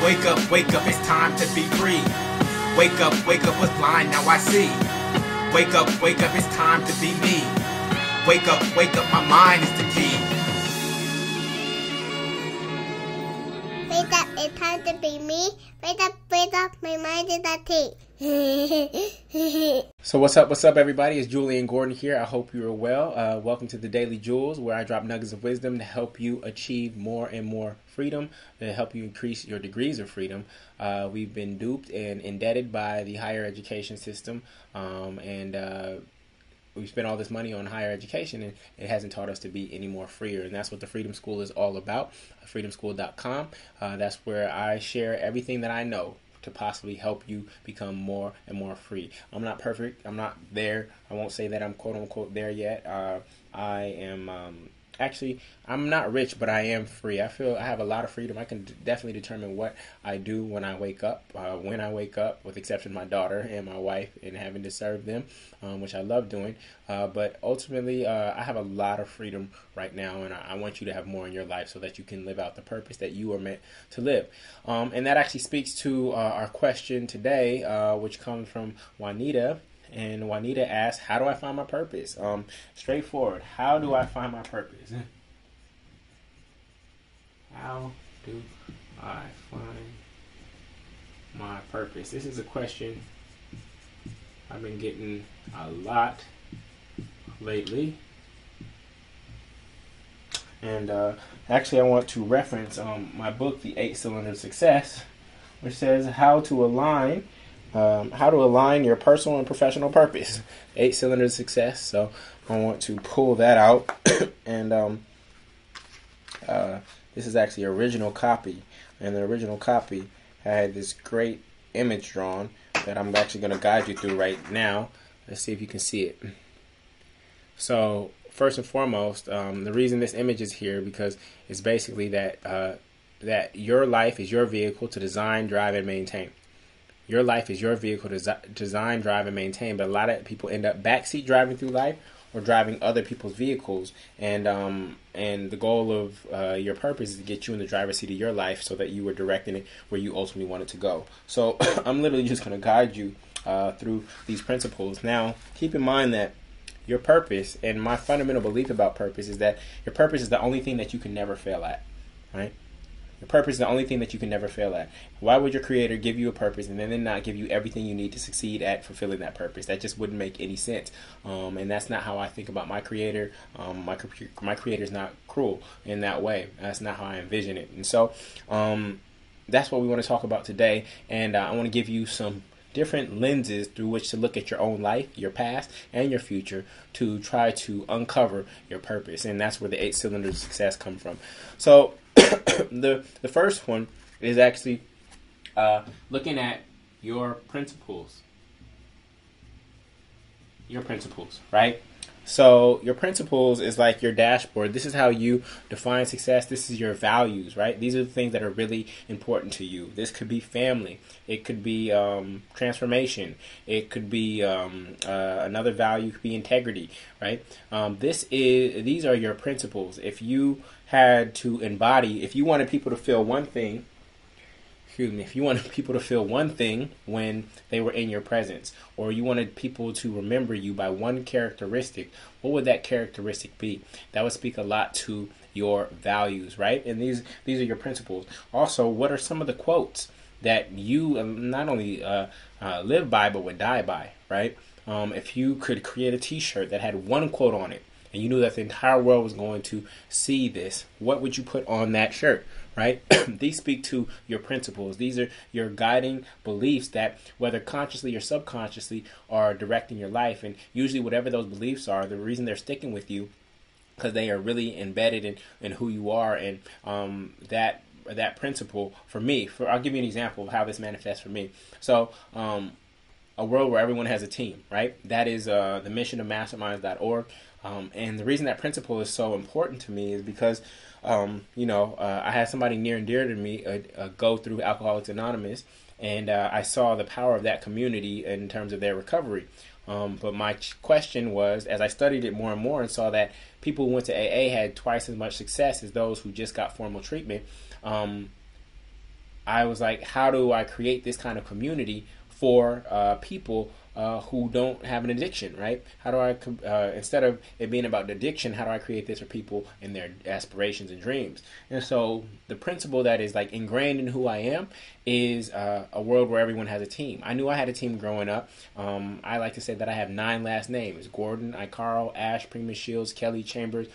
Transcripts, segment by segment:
wake up, it's time to be free. Wake up, was blind, now I see. Wake up, it's time to be me. Wake up, my mind is the key. Wake up, it's time to be me. Wake up, my mind is the key. So what's up everybody? It's Jullien Gordon here. I hope you are well. Welcome to the Daily Jules, where I drop nuggets of wisdom to help you achieve more and more freedom, to help you increase your degrees of freedom. We've been duped and indebted by the higher education system, and we've spent all this money on higher education, and it hasn't taught us to be any more freer. And that's what the Freedom School is all about, freedomschool.com. That's where I share everything that I know to possibly help you become more and more free. I'm not perfect. I'm not there. I won't say that I'm quote unquote there yet. I am actually, I'm not rich, but I am free. I feel I have a lot of freedom. I can definitely determine what I do when I wake up, with exception of my daughter and my wife, and having to serve them, which I love doing. But ultimately, I have a lot of freedom right now, and I want you to have more in your life so that you can live out the purpose that you are meant to live. And that actually speaks to our question today, which comes from Juanita. And Juanita asks, how do I find my purpose? Straightforward. How do I find my purpose? How do I find my purpose? This is a question I've been getting a lot lately. And actually I want to reference my book, The 8 Cylinders of Success, which says how to align your personal and professional purpose. 8 Cylinders of Success. So I want to pull that out. And this is actually an original copy. And the original copy had this great image drawn that I'm actually going to guide you through right now. Let's see if you can see it. So first and foremost, the reason this image is here because it's basically that your life is your vehicle to design, drive, and maintain. Your life is your vehicle to design, drive, and maintain. But a lot of people end up backseat driving through life or driving other people's vehicles. And the goal of your purpose is to get you in the driver's seat of your life so that you are directing it where you ultimately want it to go. So I'm literally just going to guide you through these principles. Now, keep in mind that your purpose, and my fundamental belief about purpose, is that your purpose is the only thing that you can never fail at, right? Your purpose is the only thing that you can never fail at. Why would your creator give you a purpose and then not give you everything you need to succeed at fulfilling that purpose? That just wouldn't make any sense. And that's not how I think about my creator. My creator is not cruel in that way. That's not how I envision it. And so that's what we want to talk about today. And I want to give you some different lenses through which to look at your own life, your past, and your future to try to uncover your purpose. And that's where the 8 cylinders of success come from. So the first one is actually looking at your principles. Your principles, right? So your principles is like your dashboard. This is how you define success. This is your values, right? These are the things that are really important to you. This could be family. It could be transformation. It could be another value could be integrity, right? These are your principles. If you had to embody, if you wanted people to feel one thing, if you wanted people to feel one thing when they were in your presence, or you wanted people to remember you by one characteristic, what would that characteristic be? That would speak a lot to your values, right? And these are your principles. Also, what are some of the quotes that you not only live by, but would die by, right? If you could create a t-shirt that had one quote on it, and you knew that the entire world was going to see this, what would you put on that shirt? Right? These speak to your principles. These are your guiding beliefs that, whether consciously or subconsciously, are directing your life. And usually whatever those beliefs are, the reason they're sticking with you, because they are really embedded in who you are. And that principle, for me, I'll give you an example of how this manifests for me. So a world where everyone has a team, right? That is the mission of masterminds.org. And the reason that principle is so important to me is because I had somebody near and dear to me go through Alcoholics Anonymous, and I saw the power of that community in terms of their recovery. But my question was, as I studied it more and more and saw that people who went to AA had twice as much success as those who just got formal treatment, I was like, how do I create this kind of community for people who don't have an addiction, right? How do I, instead of it being about addiction, how do I create this for people and their aspirations and dreams? And so the principle that is like ingrained in who I am is a world where everyone has a team. I knew I had a team growing up. I like to say that I have 9 last names: Gordon, Carl, Ash, Primus, Shields, Kelly, Chambers,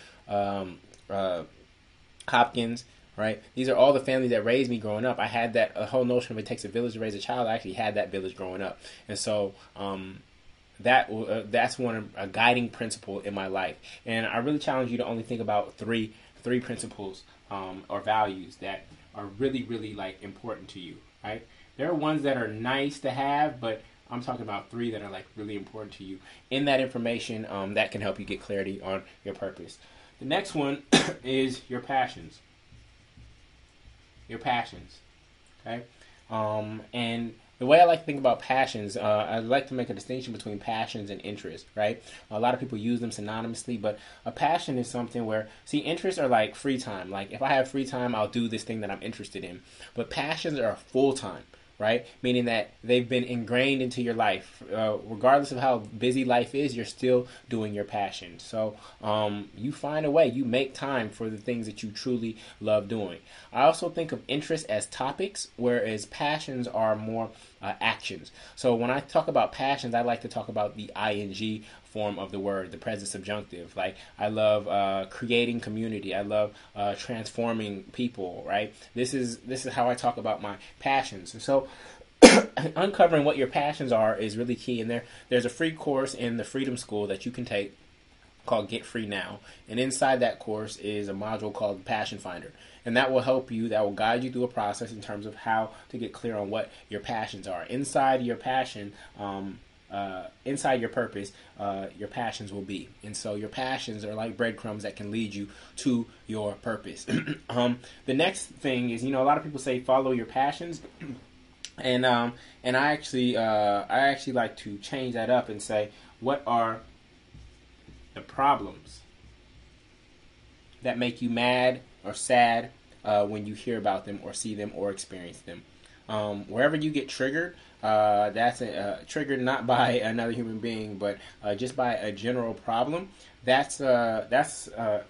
Hopkins. Right, these are all the families that raised me growing up. I had that whole notion of it takes a village to raise a child. I actually had that village growing up, and so that's a guiding principle in my life. And I really challenge you to only think about three principles or values that are really like important to you. Right, there are ones that are nice to have, but I'm talking about 3 that are like really important to you. In that information, that can help you get clarity on your purpose. The next one is your passions. Your passions, okay? And the way I like to think about passions, I like to make a distinction between passions and interests, right? A lot of people use them synonymously, but a passion is something where, see, interests are like free time. Like, if I have free time, I'll do this thing that I'm interested in. But passions are full time, right? Meaning that they've been ingrained into your life. Regardless of how busy life is, you're still doing your passion. So you find a way. You make time for the things that you truly love doing. I also think of interests as topics, whereas passions are more actions. So when I talk about passions, I like to talk about the ing form of the word, the present subjunctive. Like, I love creating community. I love transforming people, right? This is how I talk about my passions. And so uncovering what your passions are is really key. And there's a free course in the Freedom School that you can take called Get Free Now. And inside that course is a module called Passion Finder. And that will help you, that will guide you through a process in terms of how to get clear on what your passions are. Inside your passion, inside your purpose, your passions will be. And so your passions are like breadcrumbs that can lead you to your purpose. The next thing is, a lot of people say follow your passions. And I actually like to change that up and say, what are the problems that make you mad or sad when you hear about them or see them or experience them? Wherever you get triggered, that's triggered not by another human being, but just by a general problem. That's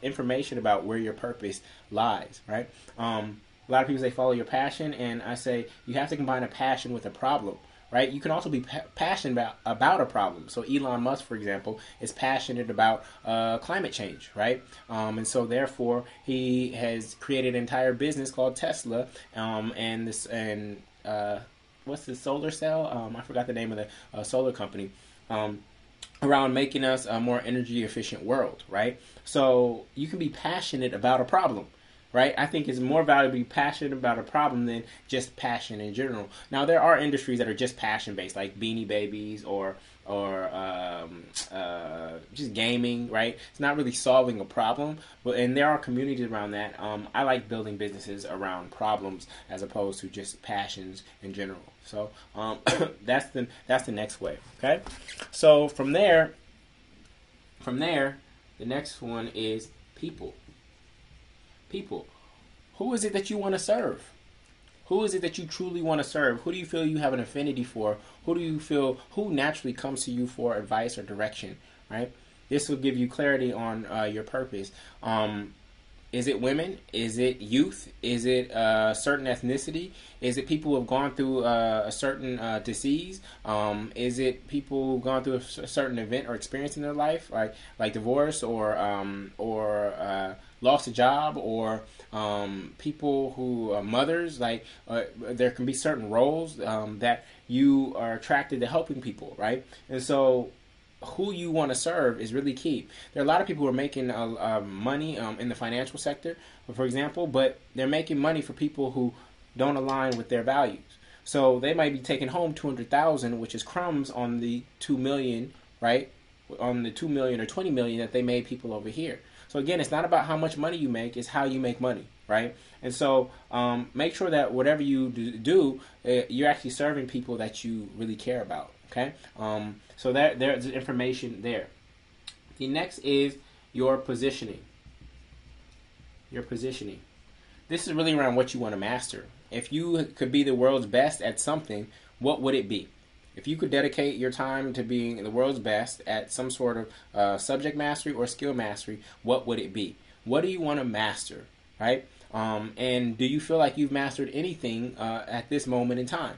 information about where your purpose lies, right? A lot of people say follow your passion, and I say you have to combine a passion with a problem, right? You can also be passionate about a problem. So Elon Musk, for example, is passionate about climate change, right? And so therefore he has created an entire business called Tesla, what's the solar cell? I forgot the name of the solar company. Around making us a more energy efficient world, right? So you can be passionate about a problem, right? I think it's more valuable to be passionate about a problem than just passion in general. Now, there are industries that are just passion-based, like Beanie Babies or just gaming, right? It's not really solving a problem, and there are communities around that. I like building businesses around problems as opposed to just passions in general. So that's the next way, okay? So from there, the next one is people. People. Who is it that you want to serve? Who is it that you truly want to serve? Who do you feel you have an affinity for? Who naturally comes to you for advice or direction, right? This will give you clarity on your purpose. Is it women? Is it youth? Is it a certain ethnicity? Is it people who have gone through a certain disease? Is it people who've gone through a certain event or experience in their life, like divorce or lost a job, or people who are mothers? Like there can be certain roles that you are attracted to helping people, right? And so who you want to serve is really key. There are a lot of people who are making money in the financial sector, for example, but they're making money for people who don't align with their values. So they might be taking home $200,000, which is crumbs on the $2 million, right? On the $2 million or $20 million that they made people over here. So again, it's not about how much money you make; it's how you make money, right? And so make sure that whatever you do, you're actually serving people that you really care about. Okay. So there's information there. The next is your positioning. Your positioning. This is really around what you want to master. if you could be the world's best at something, what would it be? If you could dedicate your time to being the world's best at some sort of subject mastery or skill mastery, what would it be? What do you want to master, right? And do you feel like you've mastered anything at this moment in time?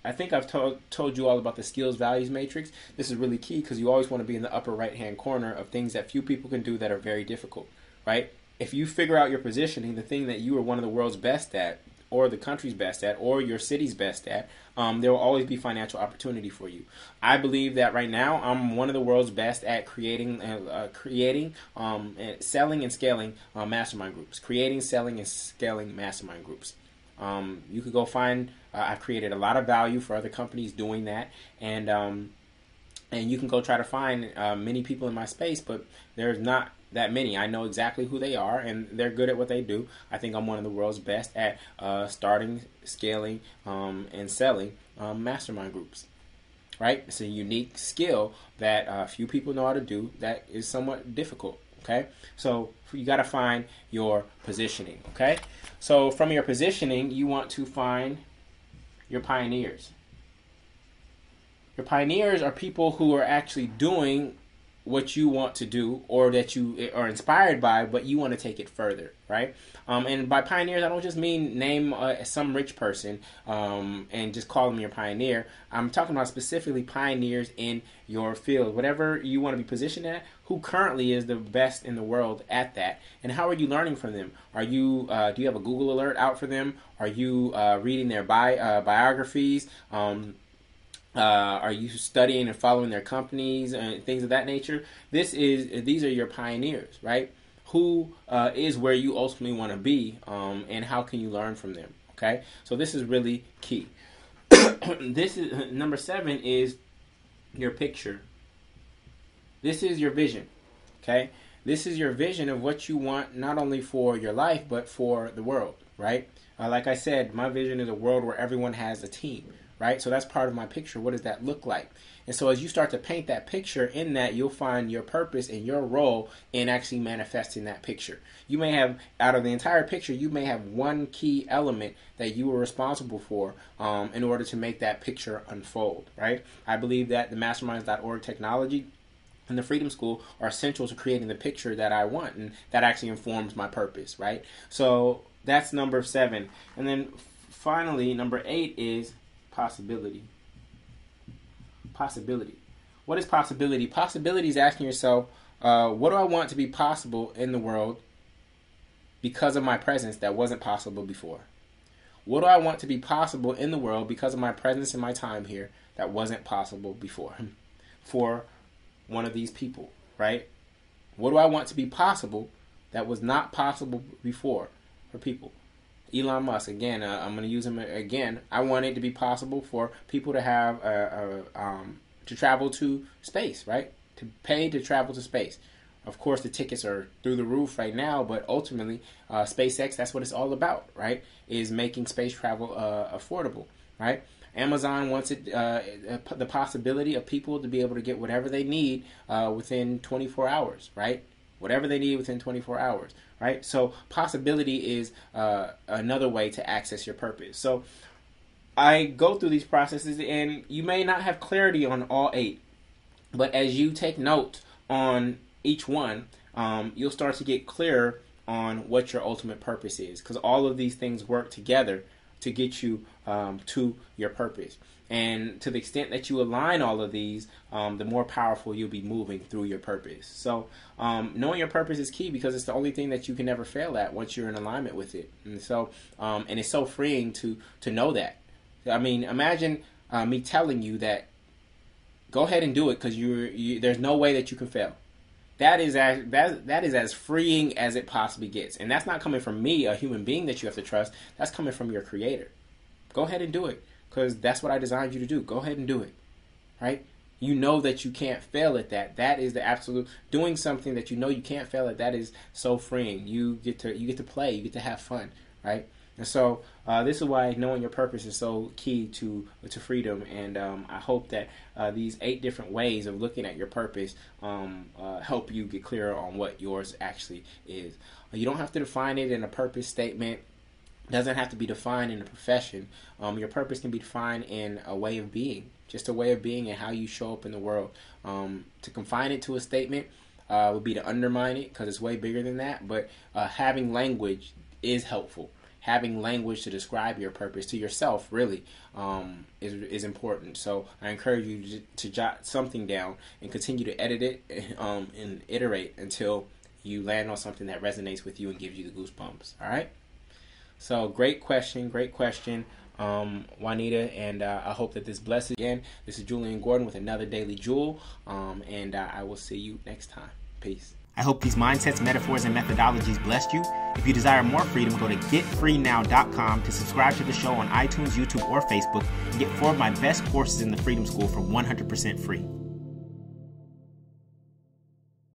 I think I've told you all about the skills values matrix. This is really key because you always want to be in the upper right-hand corner of things that few people can do that are very difficult, right? If you figure out your positioning, the thing that you are one of the world's best at, or the country's best at, or your city's best at, there will always be financial opportunity for you. I believe that right now I'm one of the world's best at creating, selling and scaling mastermind groups. Creating, selling, and scaling mastermind groups. You could go find. I've created a lot of value for other companies doing that, and you can go try to find many people in my space, but there's not that many. I know exactly who they are, and they're good at what they do. I think I'm one of the world's best at starting, scaling, and selling mastermind groups. Right? It's a unique skill that few people know how to do. That is somewhat difficult. Okay, so you got to find your positioning. Okay, so from your positioning, you want to find your pioneers. Your pioneers are people who are actually doing what you want to do, or that you are inspired by, but you want to take it further, right? And by pioneers, I don't just mean name some rich person and just call them your pioneer. I'm talking about specifically pioneers in your field, whatever you want to be positioned at. Who currently is the best in the world at that, and how are you learning from them? Are you do you have a Google alert out for them? Are you reading their biographies? Are you studying and following their companies and things of that nature? These are your pioneers, right? Who is where you ultimately want to be, and how can you learn from them? Okay, so this is really key. This is number 7 is your picture. This is your vision. Okay, this is your vision of what you want, not only for your life but for the world, right? Like I said, my vision is a world where everyone has a team. Right? So that's part of my picture. What does that look like? And so as you start to paint that picture, in that you'll find your purpose and your role in actually manifesting that picture. You may have, out of the entire picture, you may have one key element that you were responsible for in order to make that picture unfold, right? I believe that the masterminds.org technology and the Freedom School are essential to creating the picture that I want, and that actually informs my purpose, right? So that's number 7. And then finally, number 8 is possibility. Possibility. What is possibility? Possibility is asking yourself, what do I want to be possible in the world because of my presence that wasn't possible before? What do I want to be possible in the world because of my presence and my time here that wasn't possible before? For one of these people, right? What do I want to be possible that was not possible before for people? Elon Musk, again, I'm going to use him again. I want it to be possible for people to have to travel to space, right? To pay to travel to space. Of course, the tickets are through the roof right now, but ultimately, SpaceX, that's what it's all about, right? Is making space travel affordable, right? Amazon wants it, the possibility of people to be able to get whatever they need within 24 hours, right? Whatever they need within 24 hours, right? So possibility is another way to access your purpose. So I go through these processes, and you may not have clarity on all 8, but as you take note on each one, you'll start to get clearer on what your ultimate purpose is, because all of these things work together to get you to your purpose. And to the extent that you align all of these, the more powerful you'll be moving through your purpose. So knowing your purpose is key, because it's the only thing that you can never fail at once you're in alignment with it. And so, and it's so freeing to know that. I mean, imagine me telling you that go ahead and do it, because there's no way that you can fail. That is as freeing as it possibly gets. And that's not coming from me, a human being that you have to trust. That's coming from your creator. Go ahead and do it, because that's what I designed you to do. Go ahead and do it, right? You know that you can't fail at that. That is the absolute, doing something that you know you can't fail at. That is so freeing. You get to play. You get to have fun, right? And so this is why knowing your purpose is so key to freedom. And I hope that these 8 different ways of looking at your purpose help you get clearer on what yours actually is. You don't have to define it in a purpose statement. doesn't have to be defined in a profession. Your purpose can be defined in a way of being, just a way of being and how you show up in the world. To confine it to a statement would be to undermine it, because it's way bigger than that. But having language is helpful. Having language to describe your purpose to yourself really is important. So I encourage you to jot something down and continue to edit it and iterate until you land on something that resonates with you and gives you the goosebumps. All right? So great question, Juanita, and I hope that this blesses you. Again, this is Jullien Gordon with another Daily Jewel, and I will see you next time. Peace. I hope these mindsets, metaphors, and methodologies blessed you. If you desire more freedom, go to getfreenow.com to subscribe to the show on iTunes, YouTube, or Facebook, and get 4 of my best courses in the Freedom School for 100% free.